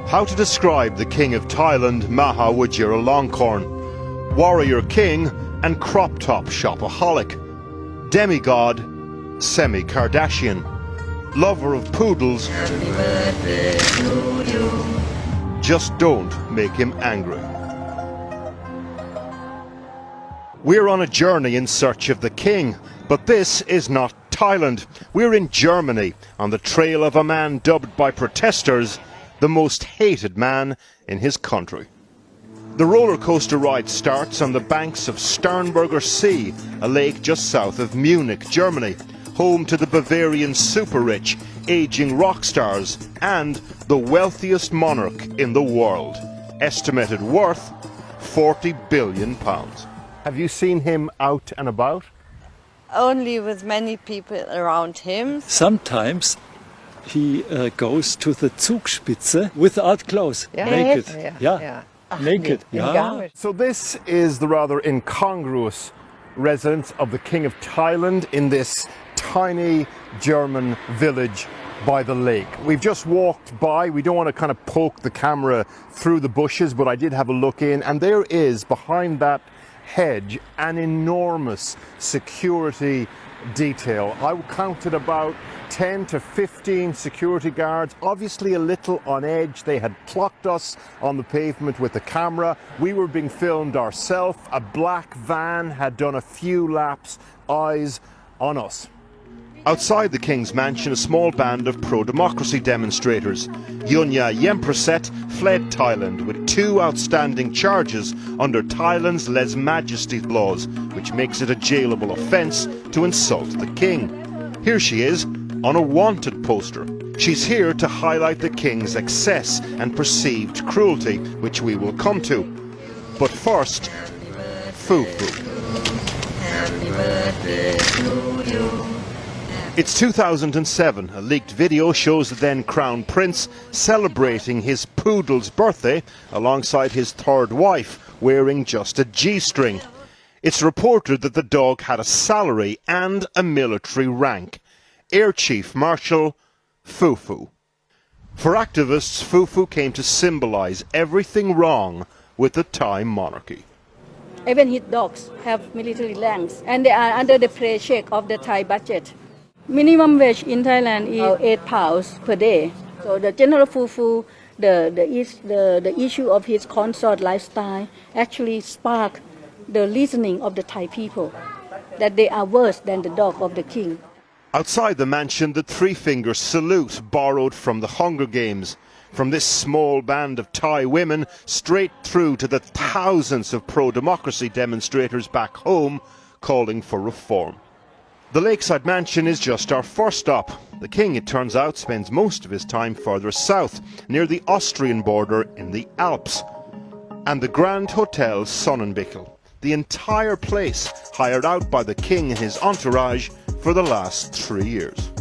How to describe the King of Thailand, Maha Vajiralongkorn, warrior king and crop top shopaholic, demigod, semi-Kardashian, lover of poodles. Just don't make him angry. We're on a journey in search of the king, but this is not Thailand. We're in Germany, on the trail of a man dubbed by protesters the most hated man in his country. The roller coaster ride starts on the banks of Sternberger See, a lake just south of Munich, Germany, home to the Bavarian super-rich, aging rock stars and the wealthiest monarch in the world, estimated worth £40 billion. Have you seen him out and about? Only with many people around him. Sometimes he goes to the Zugspitze without clothes, naked. Naked. Yeah. So this is the rather incongruous residence of the King of Thailand in this tiny German village by the lake. We've just walked by. We don't want to kind of poke the camera through the bushes, but I did have a look in, and there is, behind that hedge, an enormous security detail. I counted about 10 to 15 security guards, obviously a little on edge. They had clocked us on the pavement with the camera. We were being filmed ourselves. A black van had done a few laps, eyes on us. Outside the King's mansion, a small band of pro-democracy demonstrators. Yunya Yempraset fled Thailand with 2 outstanding charges under Thailand's lèse-majesté laws, which makes it a jailable offence to insult the king. Here she is, on a wanted poster. She's here to highlight the king's excess and perceived cruelty, which we will come to. But first, Fufu. Happy birthday to you. It's 2007. A leaked video shows the then Crown Prince celebrating his poodle's birthday alongside his third wife, wearing just a G-string. It's reported that the dog had a salary and a military rank. Air Chief Marshal Fufu. For activists, Fufu came to symbolise everything wrong with the Thai monarchy. Even his dogs have military ranks and they are under the pressure of the Thai budget. Minimum wage in Thailand is £8 per day. So the General Fufu, the issue of his consort lifestyle actually sparked the reasoning of the Thai people that they are worse than the dog of the king. Outside the mansion, the three-finger salute borrowed from the Hunger Games. From this small band of Thai women straight through to the thousands of pro-democracy demonstrators back home calling for reform. The lakeside mansion is just our first stop. The king, it turns out, spends most of his time further south, near the Austrian border in the Alps. And the Grand Hotel Sonnenbickel, the entire place hired out by the king and his entourage for the last 3 years.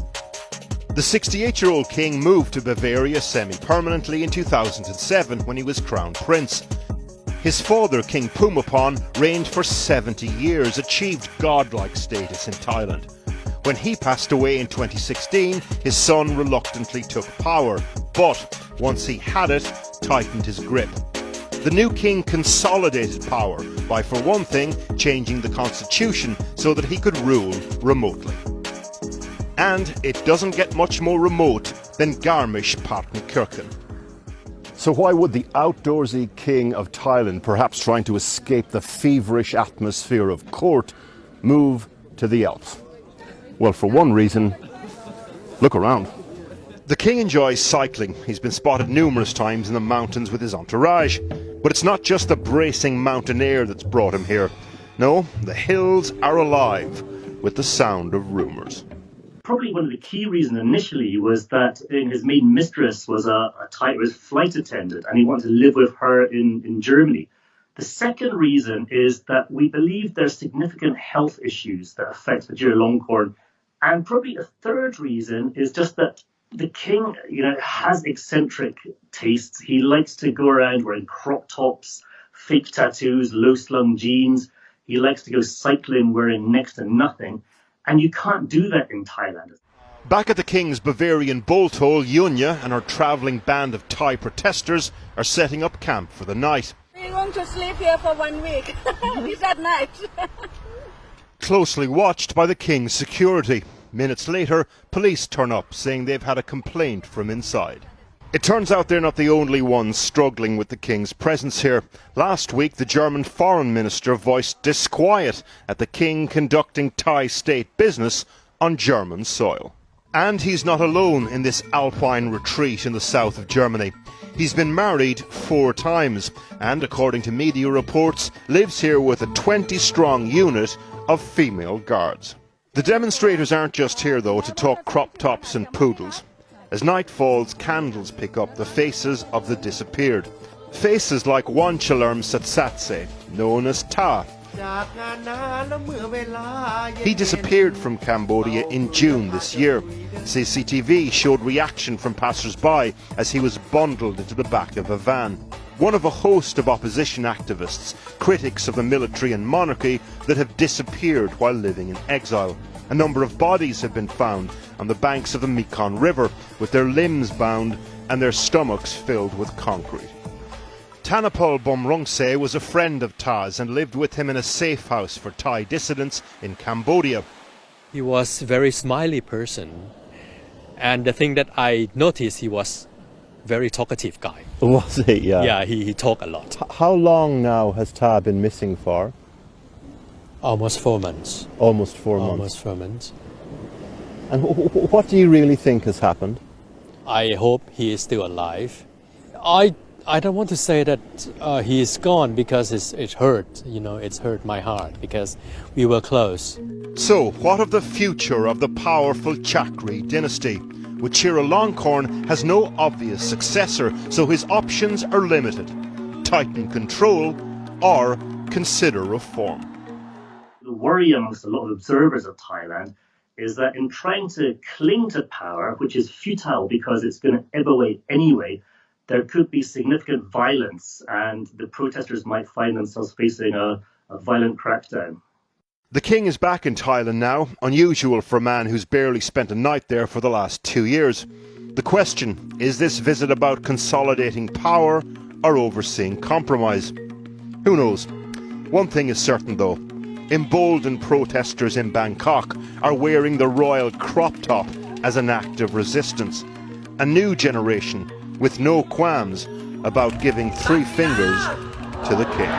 The 68-year-old king moved to Bavaria semi-permanently in 2007 when he was crown prince. His father, King Phumapon, reigned for 70 years, achieved godlike status in Thailand. When he passed away in 2016, his son reluctantly took power, but once he had it, tightened his grip. The new king consolidated power by, for one thing, changing the constitution so that he could rule remotely. And it doesn't get much more remote than Garmisch-Partenkirchen. So why would the outdoorsy king of Thailand, perhaps trying to escape the feverish atmosphere of court, move to the Alps? Well, for one reason, look around. The king enjoys cycling. He's been spotted numerous times in the mountains with his entourage. But it's not just the bracing mountain air that's brought him here. No, the hills are alive with the sound of rumours. Probably one of the key reasons initially was that his main mistress was a flight attendant and he wanted to live with her in Germany. The second reason is that we believe there's significant health issues that affect Vajiralongkorn. And probably a third reason is just that the king, has eccentric tastes. He likes to go around wearing crop tops, fake tattoos, low-slung jeans. He likes to go cycling wearing next to nothing. And you can't do that in Thailand. Back at the King's Bavarian bolt hole, Yunya and her travelling band of Thai protesters are setting up camp for the night. We're going to sleep here for 1 week. Is that nice? Closely watched by the King's security. Minutes later, police turn up saying they've had a complaint from inside. It turns out they're not the only ones struggling with the King's presence here. Last week, the German Foreign Minister voiced disquiet at the King conducting Thai state business on German soil. And he's not alone in this alpine retreat in the south of Germany. He's been married 4 times and, according to media reports, lives here with a 20-strong unit of female guards. The demonstrators aren't just here, though, to talk crop tops and poodles. As night falls, candles pick up the faces of the disappeared. Faces like Wanchalerm Satsatse, known as Ta. He disappeared from Cambodia in June this year. CCTV showed reaction from passers-by as he was bundled into the back of a van. One of a host of opposition activists, critics of the military and monarchy that have disappeared while living in exile. A number of bodies have been found on the banks of the Mekong River, with their limbs bound and their stomachs filled with concrete. Tanapol Bomrongse was a friend of Ta's and lived with him in a safe house for Thai dissidents in Cambodia. He was a very smiley person, and the thing that I noticed, he was a very talkative guy. Was he? Yeah. Yeah, he talked a lot. How long now has Ta been missing for? Almost 4 months. Almost 4 months. Almost 4 months. And what do you really think has happened? I hope he is still alive. I don't want to say that he is gone because it hurt, it's hurt my heart because we were close. So, what of the future of the powerful Chakri dynasty? With Chulalongkorn has no obvious successor, so his options are limited. Tighten control or consider reform. The worry amongst a lot of observers of Thailand is that in trying to cling to power, which is futile because it's going to ebb away anyway, there could be significant violence and the protesters might find themselves facing a violent crackdown. The King is back in Thailand now, unusual for a man who's barely spent a night there for the last 2 years. The question, is this visit about consolidating power or overseeing compromise? Who knows? One thing is certain though, emboldened protesters in Bangkok are wearing the royal crop top as an act of resistance. A new generation with no qualms about giving 3 fingers to the King.